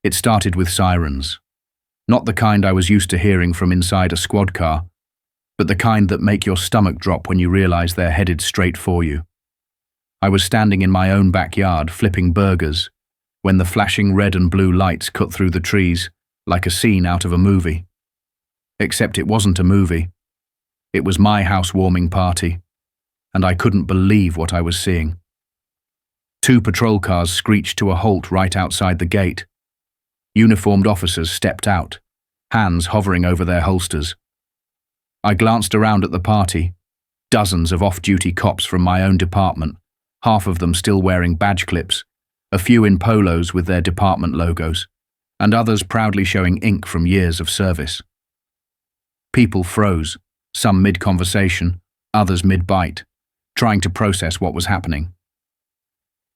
It started with sirens. Not the kind I was used to hearing from inside a squad car, but the kind that make your stomach drop when you realize they're headed straight for you. I was standing in my own backyard flipping burgers when the flashing red and blue lights cut through the trees like a scene out of a movie. Except it wasn't a movie. It was my housewarming party, and I couldn't believe what I was seeing. 2 patrol cars screeched to a halt right outside the gate. Uniformed officers stepped out, hands hovering over their holsters. I glanced around at the party, dozens of off-duty cops from my own department, half of them still wearing badge clips, a few in polos with their department logos, and others proudly showing ink from years of service. People froze, some mid-conversation, others mid-bite, trying to process what was happening.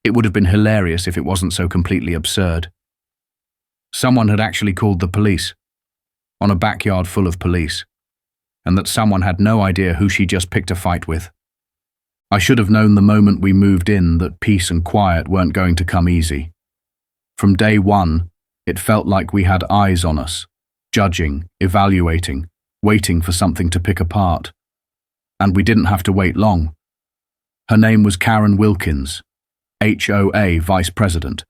It would have been hilarious if it wasn't so completely absurd. Someone had actually called the police, on a backyard full of police, and that someone had no idea who she just picked a fight with. I should have known the moment we moved in that peace and quiet weren't going to come easy. From day one, it felt like we had eyes on us, judging, evaluating, waiting for something to pick apart. And we didn't have to wait long. Her name was Karen Wilkins, HOA Vice President,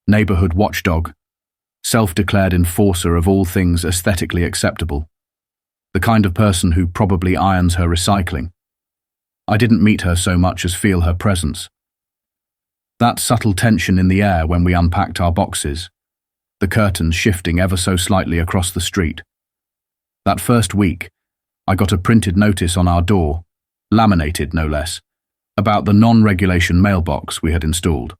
neighborhood watchdog, self-declared enforcer of all things aesthetically acceptable, the kind of person who probably irons her recycling. I didn't meet her so much as feel her presence. That subtle tension in the air when we unpacked our boxes, the curtains shifting ever so slightly across the street. That first week, I got a printed notice on our door, laminated no less, about the non-regulation mailbox we had installed.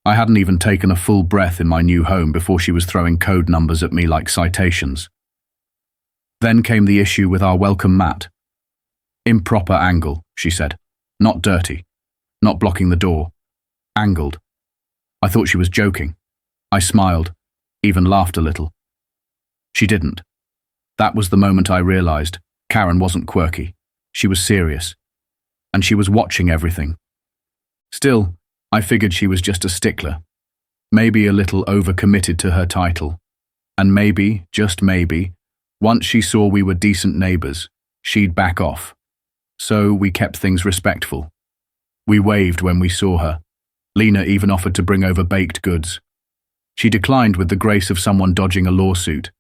I hadn't even taken a full breath in my new home before she was throwing code numbers at me like citations. Then came the issue with our welcome mat. Improper angle, she said. Not dirty. Not blocking the door. Angled. I thought she was joking. I smiled, even laughed a little. She didn't. That was the moment I realized Karen wasn't quirky. She was serious. And she was watching everything. Still, I figured she was just a stickler. Maybe a little overcommitted to her title. And maybe, just maybe, once she saw we were decent neighbors, she'd back off. So we kept things respectful. We waved when we saw her. Lena even offered to bring over baked goods. She declined with the grace of someone dodging a lawsuit.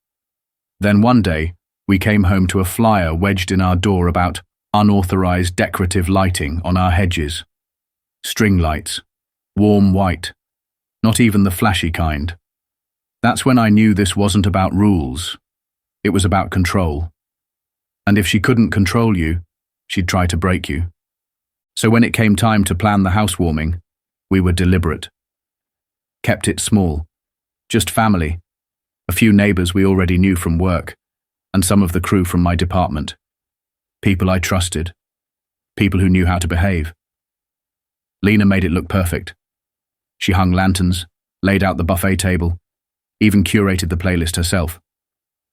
Then one day, we came home to a flyer wedged in our door about unauthorized decorative lighting on our hedges. String lights. Warm white. Not even the flashy kind. That's when I knew this wasn't about rules. It was about control. And if she couldn't control you, she'd try to break you. So when it came time to plan the housewarming, we were deliberate. Kept it small. Just family. A few neighbors we already knew from work, and some of the crew from my department. People I trusted. People who knew how to behave. Lena made it look perfect. She hung lanterns, laid out the buffet table, even curated the playlist herself.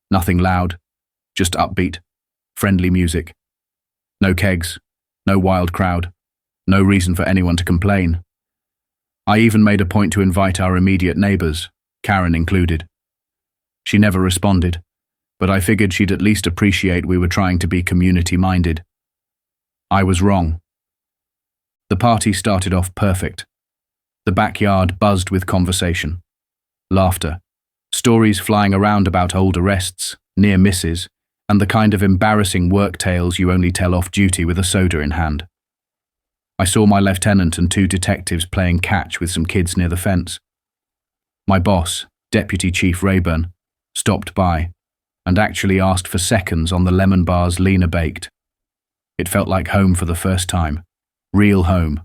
Nothing loud, just upbeat, friendly music. No kegs, no wild crowd, no reason for anyone to complain. I even made a point to invite our immediate neighbors, Karen included. She never responded, but I figured she'd at least appreciate we were trying to be community-minded. I was wrong. The party started off perfect. The backyard buzzed with conversation, laughter, stories flying around about old arrests, near misses, and the kind of embarrassing work tales you only tell off duty with a soda in hand. I saw my lieutenant and 2 detectives playing catch with some kids near the fence. My boss, Deputy Chief Rayburn, stopped by and actually asked for seconds on the lemon bars Lena baked. It felt like home for the first time. Real home.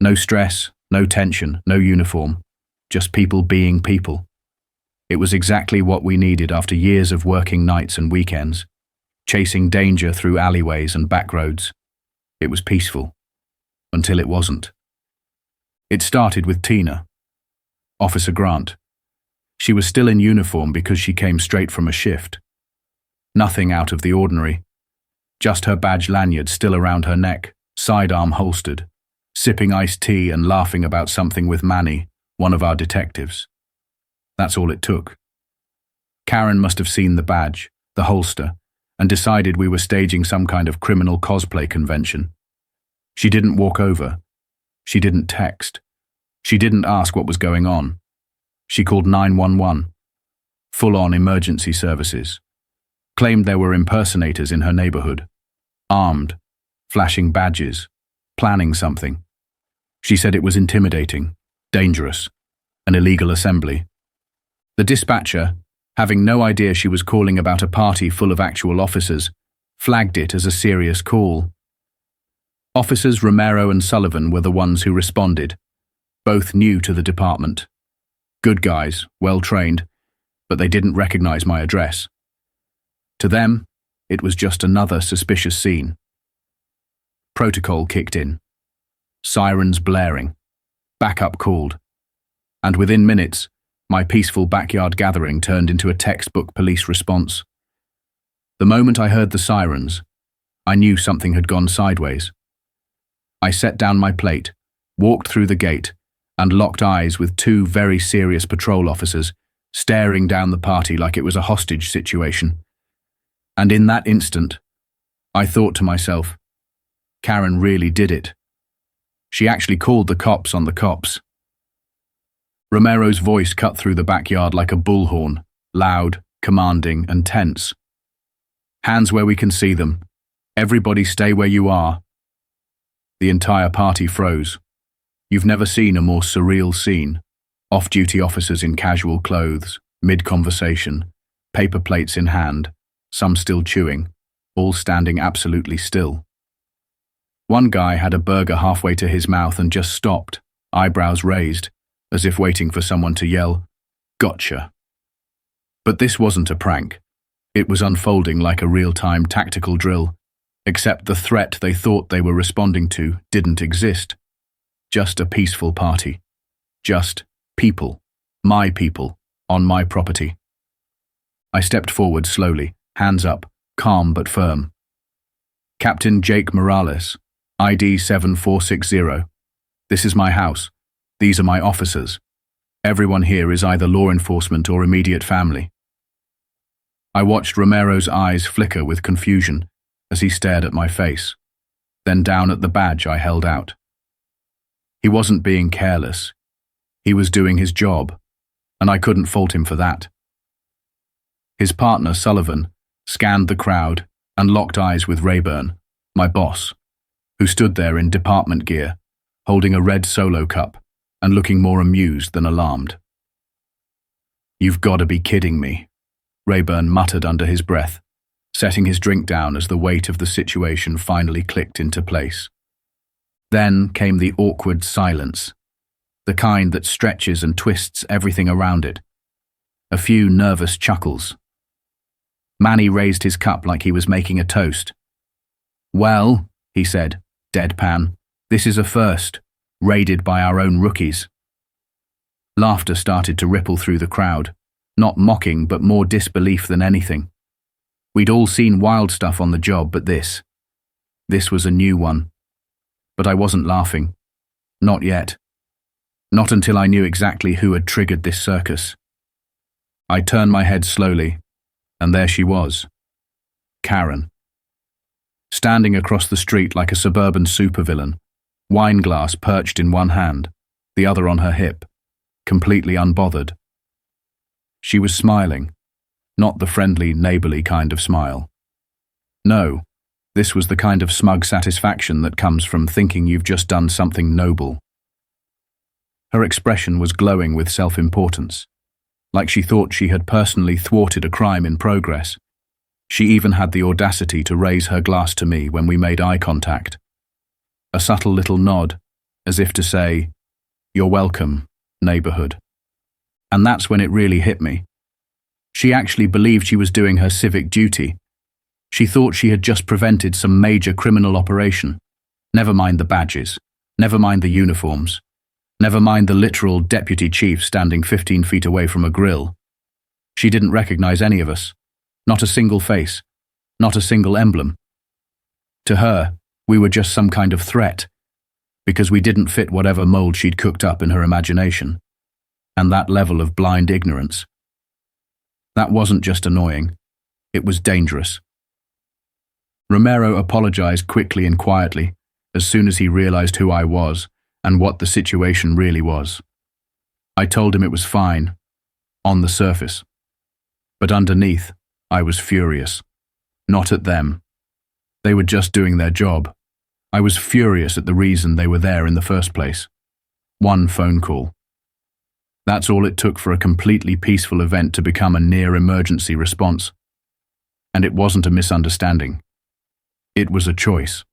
No stress, no tension, no uniform. Just people being people. It was exactly what we needed after years of working nights and weekends, chasing danger through alleyways and back roads. It was peaceful. Until it wasn't. It started with Tina, Officer Grant. She was still in uniform because she came straight from a shift. Nothing out of the ordinary. Just her badge lanyard still around her neck, sidearm holstered, sipping iced tea and laughing about something with Manny, one of our detectives. That's all it took. Karen must have seen the badge, the holster, and decided we were staging some kind of criminal cosplay convention. She didn't walk over. She didn't text. She didn't ask what was going on. She called 911, full-on emergency services, claimed there were impersonators in her neighborhood, armed, flashing badges, planning something. She said it was intimidating, dangerous, an illegal assembly. The dispatcher, having no idea she was calling about a party full of actual officers, flagged it as a serious call. Officers Romero and Sullivan were the ones who responded, both new to the department. Good guys, well-trained, but they didn't recognize my address. To them, it was just another suspicious scene. Protocol kicked in. Sirens blaring. Backup called. And within minutes, my peaceful backyard gathering turned into a textbook police response. The moment I heard the sirens, I knew something had gone sideways. I set down my plate, walked through the gate, and locked eyes with two very serious patrol officers, staring down the party like it was a hostage situation. And in that instant, I thought to myself, Karen really did it. She actually called the cops on the cops. Romero's voice cut through the backyard like a bullhorn, loud, commanding, and tense. Hands where we can see them. Everybody stay where you are. The entire party froze. You've never seen a more surreal scene. Off-duty officers in casual clothes, mid-conversation, paper plates in hand, some still chewing, all standing absolutely still. One guy had a burger halfway to his mouth and just stopped, eyebrows raised, as if waiting for someone to yell, "Gotcha." But this wasn't a prank. It was unfolding like a real-time tactical drill, except the threat they thought they were responding to didn't exist. Just a peaceful party. Just people, my people, on my property. I stepped forward slowly, hands up, calm but firm. Captain Jake Morales, ID 7460. This is my house. These are my officers. Everyone here is either law enforcement or immediate family. I watched Romero's eyes flicker with confusion as he stared at my face, then down at the badge I held out. He wasn't being careless. He was doing his job, and I couldn't fault him for that. His partner, Sullivan, scanned the crowd and locked eyes with Rayburn, my boss, who stood there in department gear, holding a red Solo cup and looking more amused than alarmed. "You've got to be kidding me," Rayburn muttered under his breath, setting his drink down as the weight of the situation finally clicked into place. Then came the awkward silence, the kind that stretches and twists everything around it. A few nervous chuckles. Manny raised his cup like he was making a toast. "Well," he said, deadpan, "this is a first, raided by our own rookies." Laughter started to ripple through the crowd, not mocking but more disbelief than anything. We'd all seen wild stuff on the job, but this was a new one. But I wasn't laughing. Not yet. Not until I knew exactly who had triggered this circus. I turned my head slowly, and there she was. Karen. Standing across the street like a suburban supervillain, wine glass perched in one hand, the other on her hip, completely unbothered. She was smiling, not the friendly, neighborly kind of smile. No, this was the kind of smug satisfaction that comes from thinking you've just done something noble. Her expression was glowing with self-importance, like she thought she had personally thwarted a crime in progress. She even had the audacity to raise her glass to me when we made eye contact. A subtle little nod, as if to say, "You're welcome, neighborhood." And that's when it really hit me. She actually believed she was doing her civic duty. She thought she had just prevented some major criminal operation. Never mind the badges, never mind the uniforms, never mind the literal deputy chief standing 15 feet away from a grill. She didn't recognize any of us. Not a single face, not a single emblem. To her, we were just some kind of threat, because we didn't fit whatever mold she'd cooked up in her imagination. And that level of blind ignorance. That wasn't just annoying, it was dangerous. Romero apologized quickly and quietly as soon as he realized who I was and what the situation really was. I told him it was fine, on the surface. But underneath, I was furious. Not at them. They were just doing their job. I was furious at the reason they were there in the first place. One phone call. That's all it took for a completely peaceful event to become a near-emergency response. And it wasn't a misunderstanding. It was a choice.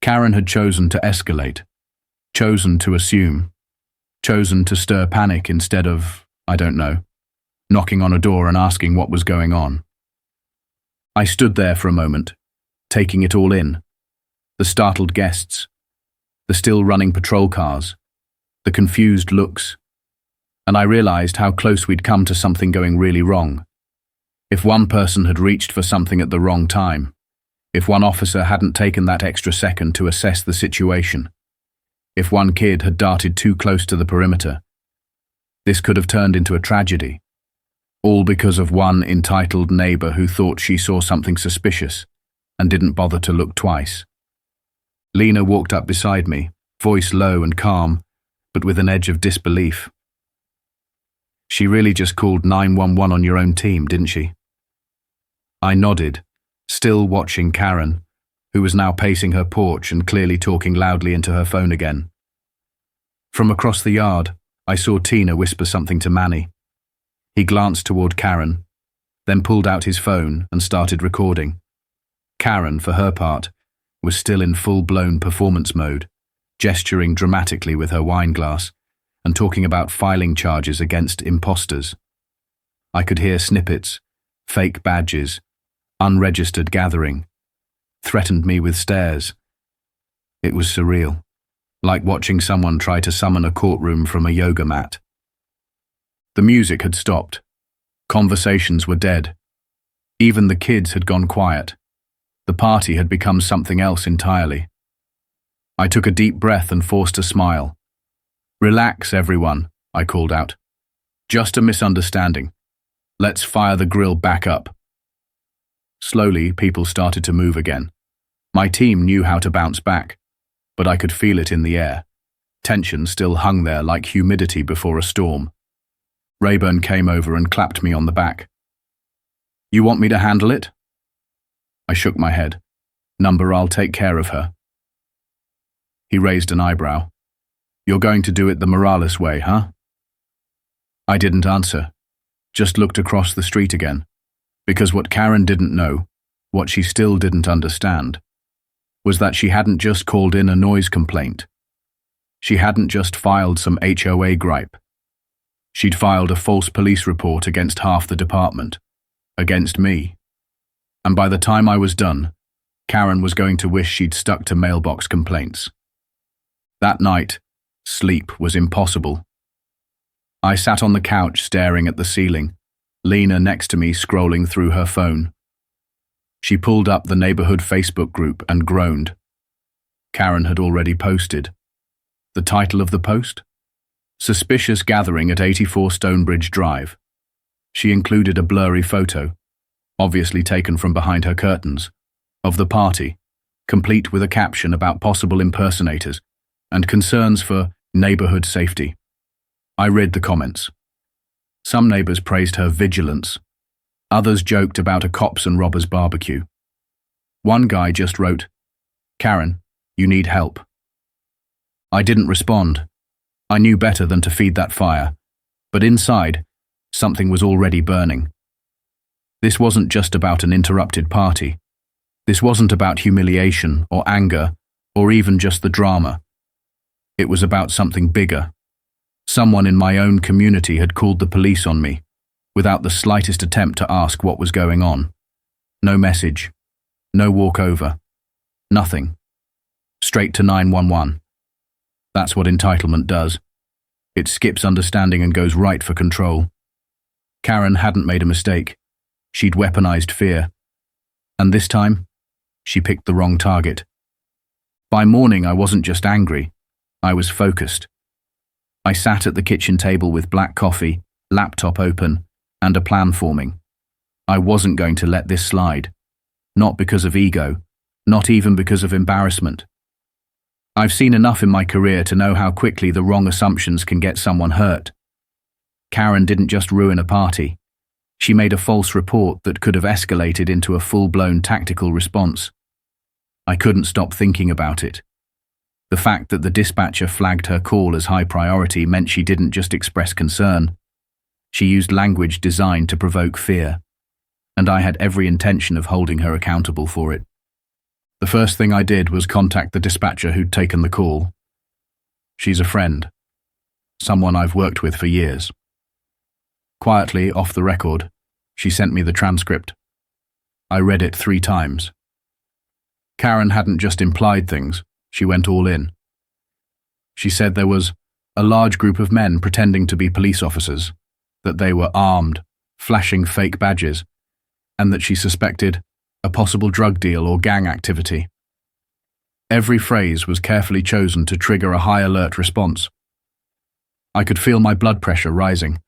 Karen had chosen to escalate, chosen to assume, chosen to stir panic instead of, I don't know, knocking on a door and asking what was going on. I stood there for a moment, taking it all in. The startled guests, the still running patrol cars, the confused looks, and I realized how close we'd come to something going really wrong. If one person had reached for something at the wrong time, if one officer hadn't taken that extra second to assess the situation, if one kid had darted too close to the perimeter, this could have turned into a tragedy, all because of one entitled neighbor who thought she saw something suspicious and didn't bother to look twice. Lena walked up beside me, voice low and calm, but with an edge of disbelief. She really just called 911 on your own team, didn't she? I nodded, still watching Karen, who was now pacing her porch and clearly talking loudly into her phone again. From across the yard, I saw Tina whisper something to Manny. He glanced toward Karen, then pulled out his phone and started recording. Karen, for her part, was still in full-blown performance mode, gesturing dramatically with her wine glass and talking about filing charges against imposters. I could hear snippets, fake badges, unregistered gathering, threatened me with stares. It was surreal, like watching someone try to summon a courtroom from a yoga mat. The music had stopped. Conversations were dead. Even the kids had gone quiet. The party had become something else entirely. I took a deep breath and forced a smile. Relax, everyone, I called out. Just a misunderstanding. Let's fire the grill back up. Slowly, people started to move again. My team knew how to bounce back, but I could feel it in the air. Tension still hung there like humidity before a storm. Rayburn came over and clapped me on the back. You want me to handle it? I shook my head. Number, I'll take care of her. He raised an eyebrow. You're going to do it the Morales way, huh? I didn't answer, just looked across the street again, because what Karen didn't know, what she still didn't understand, was that she hadn't just called in a noise complaint. She hadn't just filed some HOA gripe. She'd filed a false police report against half the department, against me. And by the time I was done, Karen was going to wish she'd stuck to mailbox complaints. That night, sleep was impossible. I sat on the couch staring at the ceiling, Lena next to me scrolling through her phone. She pulled up the neighborhood Facebook group and groaned. Karen had already posted. The title of the post? Suspicious gathering at 84 Stonebridge Drive. She included a blurry photo, obviously taken from behind her curtains, of the party, complete with a caption about possible impersonators and concerns for neighborhood safety. I read the comments. Some neighbors praised her vigilance. Others joked about a cops and robbers barbecue. One guy just wrote, Karen, you need help. I didn't respond. I knew better than to feed that fire, but inside, something was already burning. This wasn't just about an interrupted party. This wasn't about humiliation or anger or even just the drama. It was about something bigger. Someone in my own community had called the police on me, without the slightest attempt to ask what was going on. No message, no walkover, nothing. Straight to 911. That's what entitlement does. It skips understanding and goes right for control. Karen hadn't made a mistake. She'd weaponized fear. And this time, she picked the wrong target. By morning, I wasn't just angry. I was focused. I sat at the kitchen table with black coffee, laptop open, and a plan forming. I wasn't going to let this slide. Not because of ego, not even because of embarrassment. I've seen enough in my career to know how quickly the wrong assumptions can get someone hurt. Karen didn't just ruin a party. She made a false report that could have escalated into a full-blown tactical response. I couldn't stop thinking about it. The fact that the dispatcher flagged her call as high priority meant she didn't just express concern. She used language designed to provoke fear, and I had every intention of holding her accountable for it. The first thing I did was contact the dispatcher who'd taken the call. She's a friend, someone I've worked with for years. Quietly, off the record, she sent me the transcript. I read it 3 times. Karen hadn't just implied things, she went all in. She said there was a large group of men pretending to be police officers, that they were armed, flashing fake badges, and that she suspected a possible drug deal or gang activity. Every phrase was carefully chosen to trigger a high alert response. I could feel my blood pressure rising.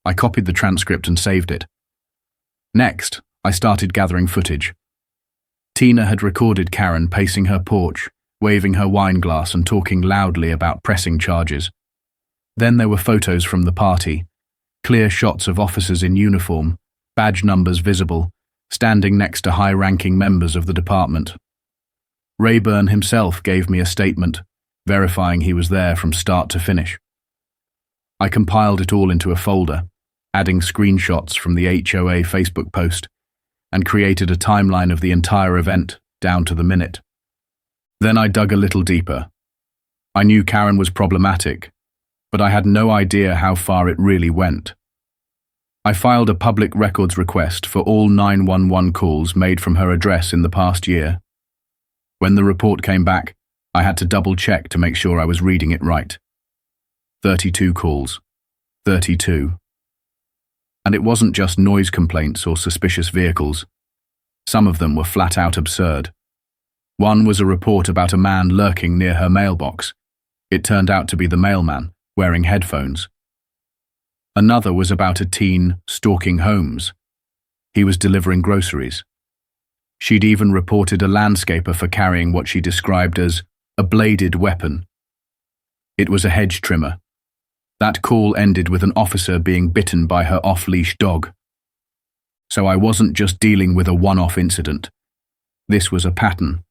I copied the transcript and saved it. Next, I started gathering footage. Tina had recorded Karen pacing her porch, waving her wine glass and talking loudly about pressing charges. Then there were photos from the party, clear shots of officers in uniform, badge numbers visible, standing next to high-ranking members of the department. Rayburn himself gave me a statement, verifying he was there from start to finish. I compiled it all into a folder, adding screenshots from the HOA Facebook post, and created a timeline of the entire event, down to the minute. Then I dug a little deeper. I knew Karen was problematic, but I had no idea how far it really went. I filed a public records request for all 911 calls made from her address in the past year. When the report came back, I had to double-check to make sure I was reading it right. 32 calls. 32. And it wasn't just noise complaints or suspicious vehicles. Some of them were flat-out absurd. One was a report about a man lurking near her mailbox. It turned out to be the mailman, wearing headphones. Another was about a teen stalking homes. He was delivering groceries. She'd even reported a landscaper for carrying what she described as a bladed weapon. It was a hedge trimmer. That call ended with an officer being bitten by her off-leash dog. So I wasn't just dealing with a one-off incident. This was a pattern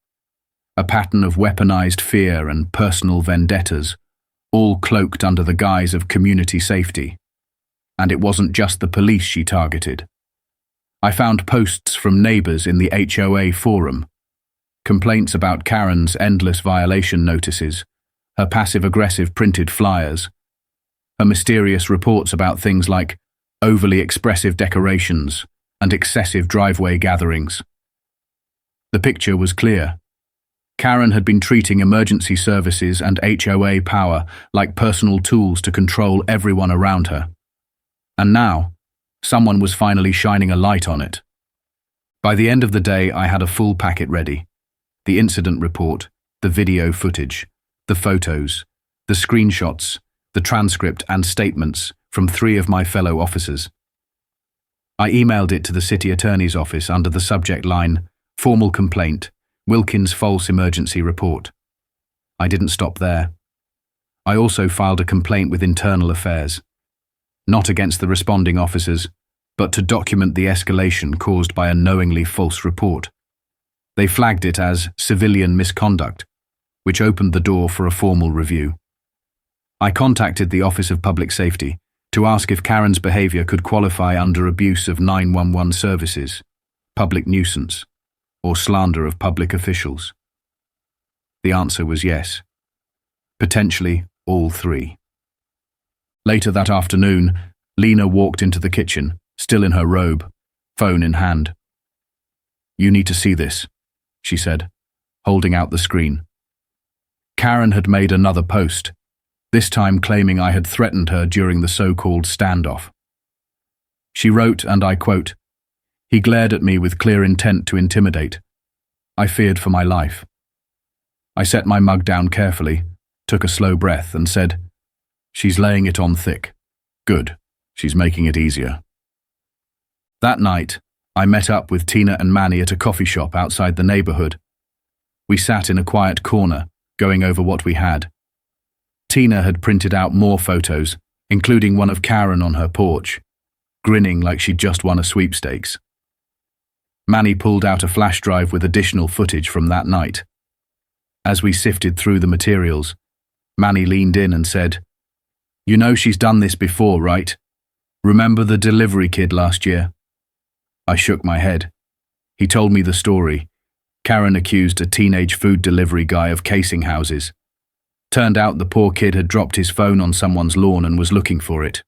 of weaponized fear and personal vendettas, all cloaked under the guise of community safety. And it wasn't just the police she targeted. I found posts from neighbors in the HOA forum, complaints about Karen's endless violation notices, her passive-aggressive printed flyers, her mysterious reports about things like overly expressive decorations and excessive driveway gatherings. The picture was clear. Karen had been treating emergency services and HOA power like personal tools to control everyone around her. And now, someone was finally shining a light on it. By the end of the day, I had a full packet ready. The incident report, the video footage, the photos, the screenshots, the transcript and statements from 3 of my fellow officers. I emailed it to the city attorney's office under the subject line, "Formal complaint, Wilkins false emergency report." I didn't stop there. I also filed a complaint with Internal Affairs, not against the responding officers, but to document the escalation caused by a knowingly false report. They flagged it as civilian misconduct, which opened the door for a formal review. I contacted the Office of Public Safety to ask if Karen's behavior could qualify under abuse of 911 services, public nuisance, or slander of public officials. The answer was yes. Potentially all 3. Later that afternoon, Lena walked into the kitchen, still in her robe, phone in hand. "You need to see this," she said, holding out the screen. Karen had made another post, this time claiming I had threatened her during the so-called standoff. She wrote, and I quote, "He glared at me with clear intent to intimidate. I feared for my life." I set my mug down carefully, took a slow breath, and said, She's laying it on thick. Good. She's making it easier. That night, I met up with Tina and Manny at a coffee shop outside the neighborhood. We sat in a quiet corner, going over what we had. Tina had printed out more photos, including one of Karen on her porch, grinning like she'd just won a sweepstakes. Manny pulled out a flash drive with additional footage from that night. As we sifted through the materials, Manny leaned in and said, "You know she's done this before, right? Remember the delivery kid last year?" I shook my head. He told me the story. Karen accused a teenage food delivery guy of casing houses. Turned out the poor kid had dropped his phone on someone's lawn and was looking for it.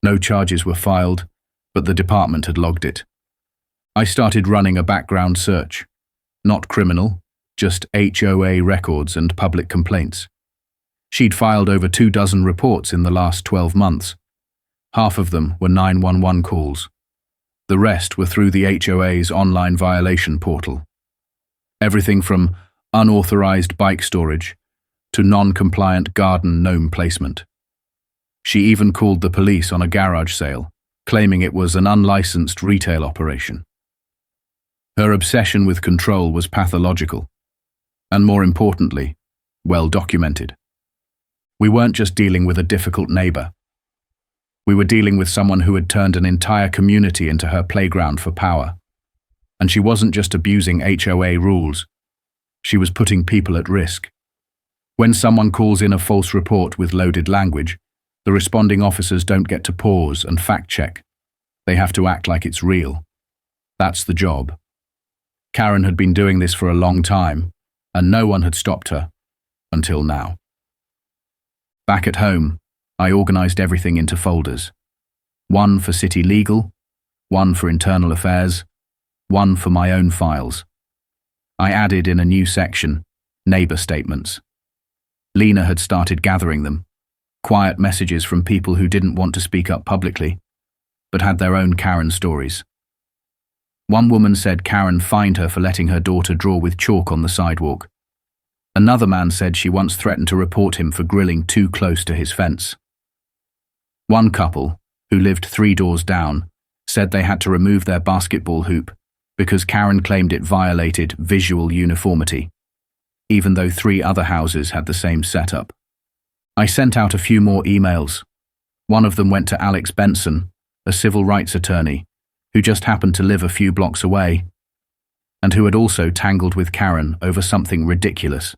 No charges were filed, but the department had logged it. I started running a background search. Not criminal, just HOA records and public complaints. She'd filed over 24 reports in the last 12 months. Half of them were 911 calls. The rest were through the HOA's online violation portal. Everything from unauthorized bike storage to non-compliant garden gnome placement. She even called the police on a garage sale, claiming it was an unlicensed retail operation. Her obsession with control was pathological, and more importantly, well documented. We weren't just dealing with a difficult neighbor. We were dealing with someone who had turned an entire community into her playground for power. And she wasn't just abusing HOA rules. She was putting people at risk. When someone calls in a false report with loaded language, the responding officers don't get to pause and fact-check. They have to act like it's real. That's the job. Karen had been doing this for a long time, and no one had stopped her, until now. Back at home, I organized everything into folders. One for city legal, one for internal affairs, one for my own files. I added in a new section, neighbor statements. Lena had started gathering them, quiet messages from people who didn't want to speak up publicly, but had their own Karen stories. One woman said Karen fined her for letting her daughter draw with chalk on the sidewalk. Another man said she once threatened to report him for grilling too close to his fence. One couple, who lived 3 doors down, said they had to remove their basketball hoop because Karen claimed it violated visual uniformity, even though 3 other houses had the same setup. I sent out a few more emails. One of them went to Alex Benson, a civil rights attorney, who just happened to live a few blocks away, and who had also tangled with Karen over something ridiculous.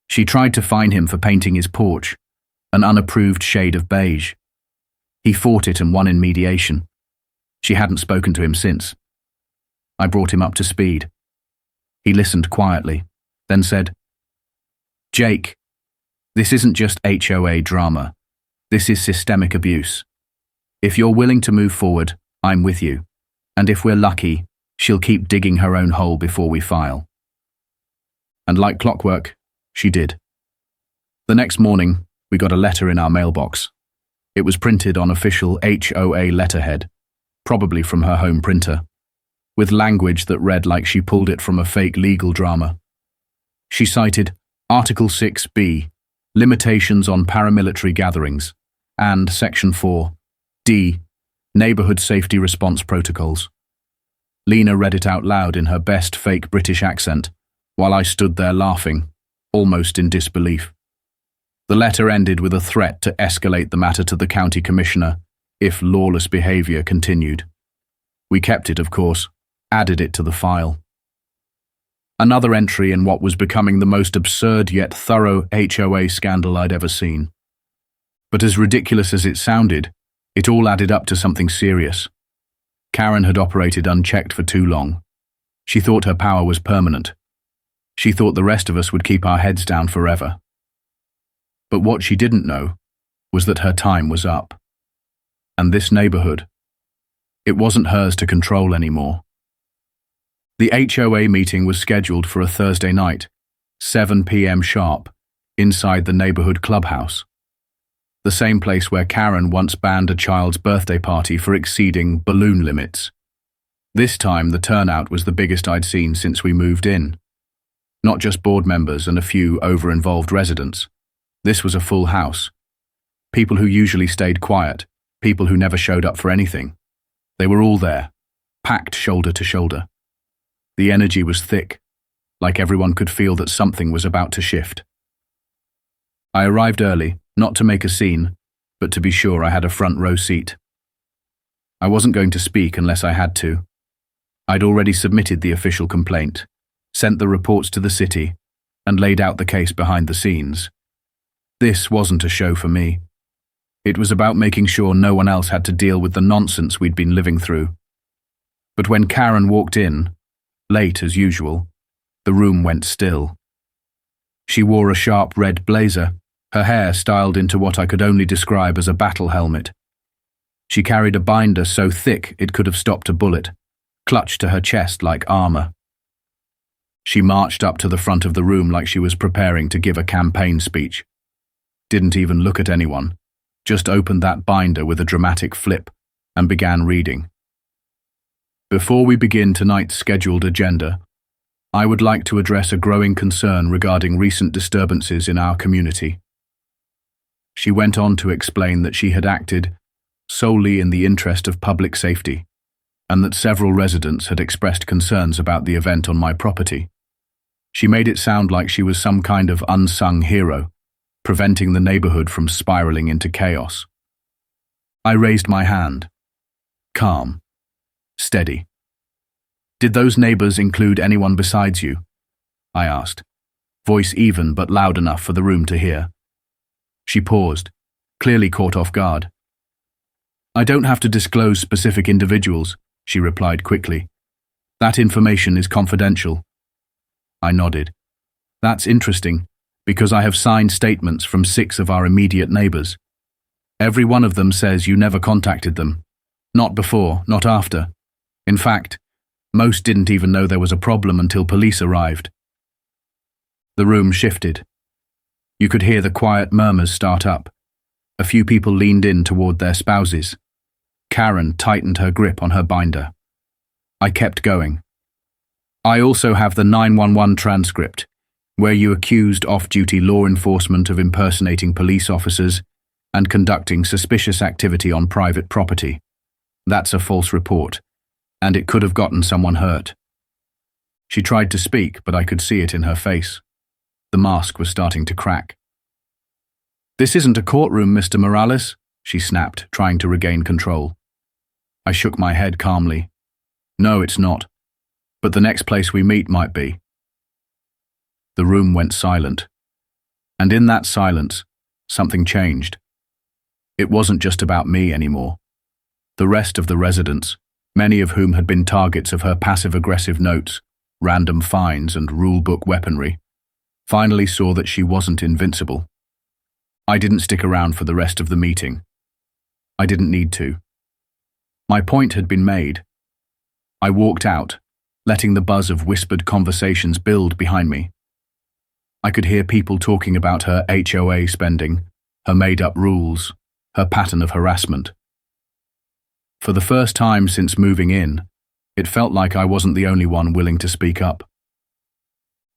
She tried to fine him for painting his porch, an unapproved shade of beige. He fought it and won in mediation. She hadn't spoken to him since. I brought him up to speed. He listened quietly, then said, "Jake, this isn't just HOA drama. This is systemic abuse. If you're willing to move forward, I'm with you. And if we're lucky, she'll keep digging her own hole before we file." And like clockwork, she did. The next morning, we got a letter in our mailbox. It was printed on official HOA letterhead, probably from her home printer, with language that read like she pulled it from a fake legal drama. She cited Article 6B, Limitations on Paramilitary Gatherings, and Section 4D, Neighborhood Safety Response Protocols. Lena read it out loud in her best fake British accent, while I stood there laughing, almost in disbelief. The letter ended with a threat to escalate the matter to the county commissioner if lawless behavior continued. We kept it, of course, added it to the file. Another entry in what was becoming the most absurd yet thorough HOA scandal I'd ever seen. But as ridiculous as it sounded, it all added up to something serious. Karen had operated unchecked for too long. She thought her power was permanent. She thought the rest of us would keep our heads down forever. But what she didn't know was that her time was up. And this neighborhood, it wasn't hers to control anymore. The HOA meeting was scheduled for a Thursday night, 7 p.m. sharp, inside the neighborhood clubhouse. The same place where Karen once banned a child's birthday party for exceeding balloon limits. This time the turnout was the biggest I'd seen since we moved in. Not just board members and a few over-involved residents. This was a full house. People who usually stayed quiet, people who never showed up for anything. They were all there, packed shoulder to shoulder. The energy was thick, like everyone could feel that something was about to shift. I arrived early, not to make a scene, but to be sure I had a front row seat. I wasn't going to speak unless I had to. I'd already submitted the official complaint, sent the reports to the city, and laid out the case behind the scenes. This wasn't a show for me. It was about making sure no one else had to deal with the nonsense we'd been living through. But when Karen walked in, late as usual, the room went still. She wore a sharp red blazer, her hair styled into what I could only describe as a battle helmet. She carried a binder so thick it could have stopped a bullet, clutched to her chest like armor. She marched up to the front of the room like she was preparing to give a campaign speech. Didn't even look at anyone, just opened that binder with a dramatic flip and began reading. Before we begin tonight's scheduled agenda, I would like to address a growing concern regarding recent disturbances in our community. She went on to explain that she had acted solely in the interest of public safety, and that several residents had expressed concerns about the event on my property. She made it sound like she was some kind of unsung hero, preventing the neighborhood from spiraling into chaos. I raised my hand. Calm. Steady. Did those neighbors include anyone besides you? I asked, voice even but loud enough for the room to hear. She paused, clearly caught off guard. I don't have to disclose specific individuals, she replied quickly. That information is confidential. I nodded. That's interesting, because I have signed statements from 6 of our immediate neighbors. Every one of them says you never contacted them. Not before, not after. In fact, most didn't even know there was a problem until police arrived. The room shifted. You could hear the quiet murmurs start up. A few people leaned in toward their spouses. Karen tightened her grip on her binder. I kept going. I also have the 911 transcript, where you accused off-duty law enforcement of impersonating police officers and conducting suspicious activity on private property. That's a false report, and it could have gotten someone hurt. She tried to speak, but I could see it in her face. The mask was starting to crack. This isn't a courtroom, Mr. Morales, she snapped, trying to regain control. I shook my head calmly. No, it's not. But the next place we meet might be. The room went silent. And in that silence, something changed. It wasn't just about me anymore. The rest of the residents, many of whom had been targets of her passive-aggressive notes, random fines and rule-book weaponry, finally saw that she wasn't invincible. I didn't stick around for the rest of the meeting. I didn't need to. My point had been made. I walked out, letting the buzz of whispered conversations build behind me. I could hear people talking about her HOA spending, her made-up rules, her pattern of harassment. For the first time since moving in, it felt like I wasn't the only one willing to speak up.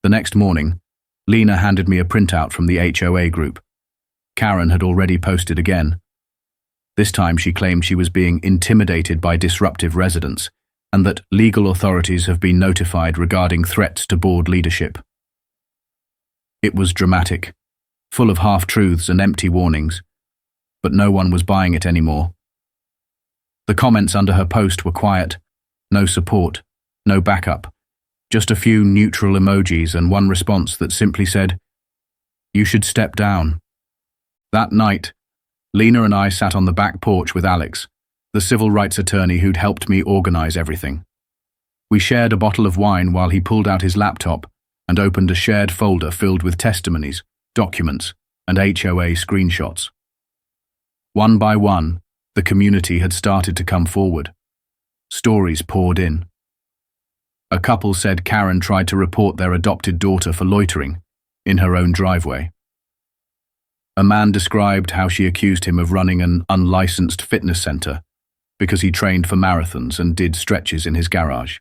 The next morning, Lena handed me a printout from the HOA group. Karen had already posted again. This time she claimed she was being intimidated by disruptive residents and that legal authorities have been notified regarding threats to board leadership. It was dramatic, full of half-truths and empty warnings, but no one was buying it anymore. The comments under her post were quiet, no support, no backup, just a few neutral emojis and one response that simply said, "You should step down." That night, Lena and I sat on the back porch with Alex, the civil rights attorney who'd helped me organize everything. We shared a bottle of wine while he pulled out his laptop and opened a shared folder filled with testimonies, documents, and HOA screenshots. One by one, the community had started to come forward. Stories poured in. A couple said Karen tried to report their adopted daughter for loitering in her own driveway. A man described how she accused him of running an unlicensed fitness center because he trained for marathons and did stretches in his garage.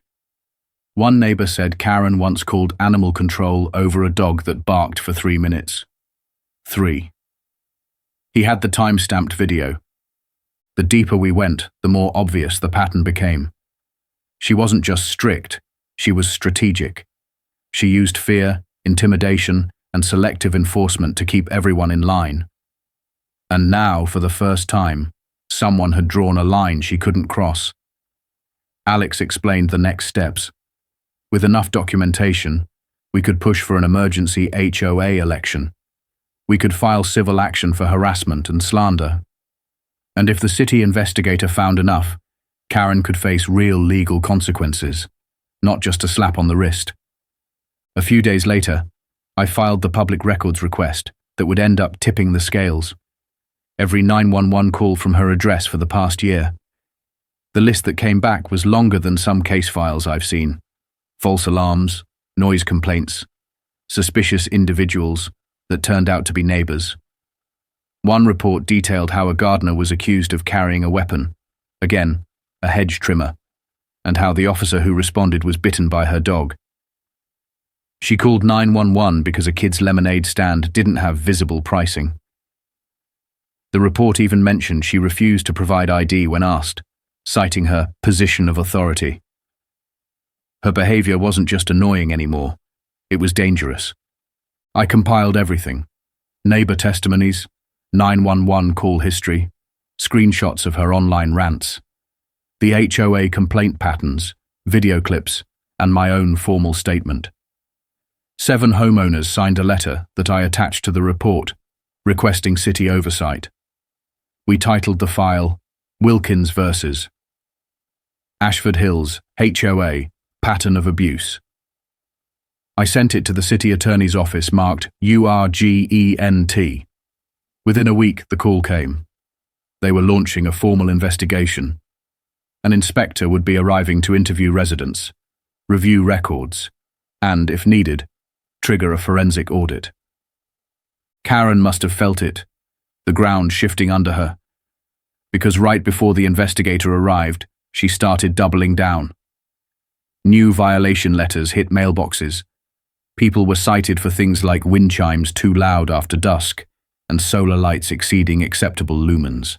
One neighbor said Karen once called animal control over a dog that barked for 3 minutes. 3. He had the time-stamped video. The deeper we went, the more obvious the pattern became. She wasn't just strict, she was strategic. She used fear, intimidation, and selective enforcement to keep everyone in line. And now, for the first time, someone had drawn a line she couldn't cross. Alex explained the next steps. With enough documentation, we could push for an emergency HOA election. We could file civil action for harassment and slander. And if the city investigator found enough, Karen could face real legal consequences, not just a slap on the wrist. A few days later, I filed the public records request that would end up tipping the scales. Every 911 call from her address for the past year. The list that came back was longer than some case files I've seen. False alarms, noise complaints, suspicious individuals that turned out to be neighbors. One report detailed how a gardener was accused of carrying a weapon, again, a hedge trimmer, and how the officer who responded was bitten by her dog. She called 911 because a kid's lemonade stand didn't have visible pricing. The report even mentioned she refused to provide ID when asked, citing her position of authority. Her behavior wasn't just annoying anymore, it was dangerous. I compiled everything: neighbor testimonies, 911 call history, screenshots of her online rants, the HOA complaint patterns, video clips, and my own formal statement. 7 homeowners signed a letter that I attached to the report, requesting city oversight. We titled the file, Wilkins vs. Ashford Hills, HOA, Pattern of Abuse. I sent it to the city attorney's office marked URGENT. Within a week, the call came. They were launching a formal investigation. An inspector would be arriving to interview residents, review records, and, if needed, trigger a forensic audit. Karen must have felt it, the ground shifting under her, because right before the investigator arrived, she started doubling down. New violation letters hit mailboxes. People were cited for things like wind chimes too loud after dusk and solar lights exceeding acceptable lumens.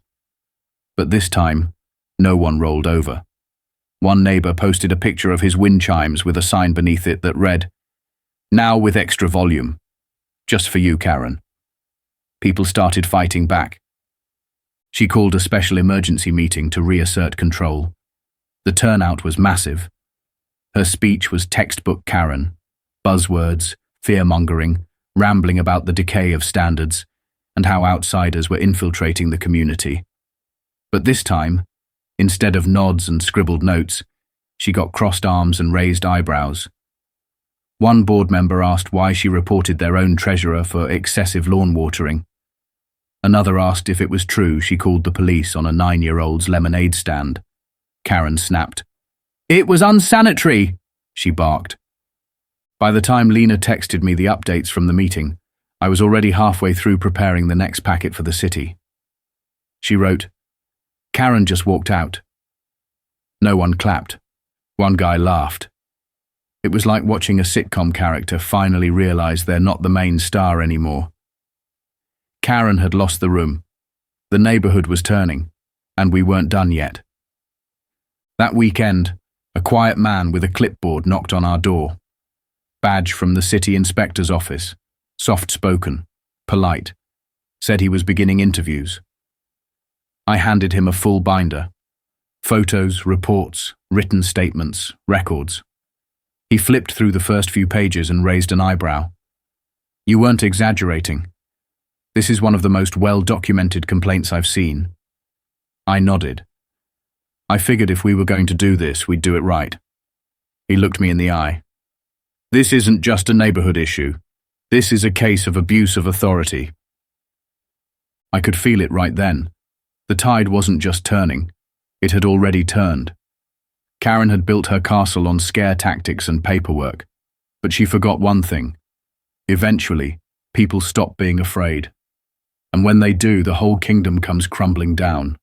But this time, no one rolled over. One neighbor posted a picture of his wind chimes with a sign beneath it that read, "Now with extra volume. Just for you, Karen." People started fighting back. She called a special emergency meeting to reassert control. The turnout was massive. Her speech was textbook Karen, buzzwords, fear-mongering, rambling about the decay of standards and how outsiders were infiltrating the community. But this time, instead of nods and scribbled notes, she got crossed arms and raised eyebrows. One board member asked why she reported their own treasurer for excessive lawn watering. Another asked if it was true she called the police on a 9-year-old's lemonade stand. Karen snapped. "It was unsanitary," she barked. By the time Lena texted me the updates from the meeting, I was already halfway through preparing the next packet for the city. She wrote, "Karen just walked out." No one clapped. One guy laughed. It was like watching a sitcom character finally realize they're not the main star anymore. Karen had lost the room. The neighborhood was turning, and we weren't done yet. That weekend, a quiet man with a clipboard knocked on our door. Badge from the city inspector's office, soft-spoken, polite, said he was beginning interviews. I handed him a full binder. Photos, reports, written statements, records. He flipped through the first few pages and raised an eyebrow. "You weren't exaggerating. This is one of the most well-documented complaints I've seen." I nodded. I figured if we were going to do this, we'd do it right. He looked me in the eye. "This isn't just a neighborhood issue. This is a case of abuse of authority." I could feel it right then. The tide wasn't just turning. It had already turned. Karen had built her castle on scare tactics and paperwork, but she forgot one thing. Eventually, people stop being afraid. And when they do, the whole kingdom comes crumbling down.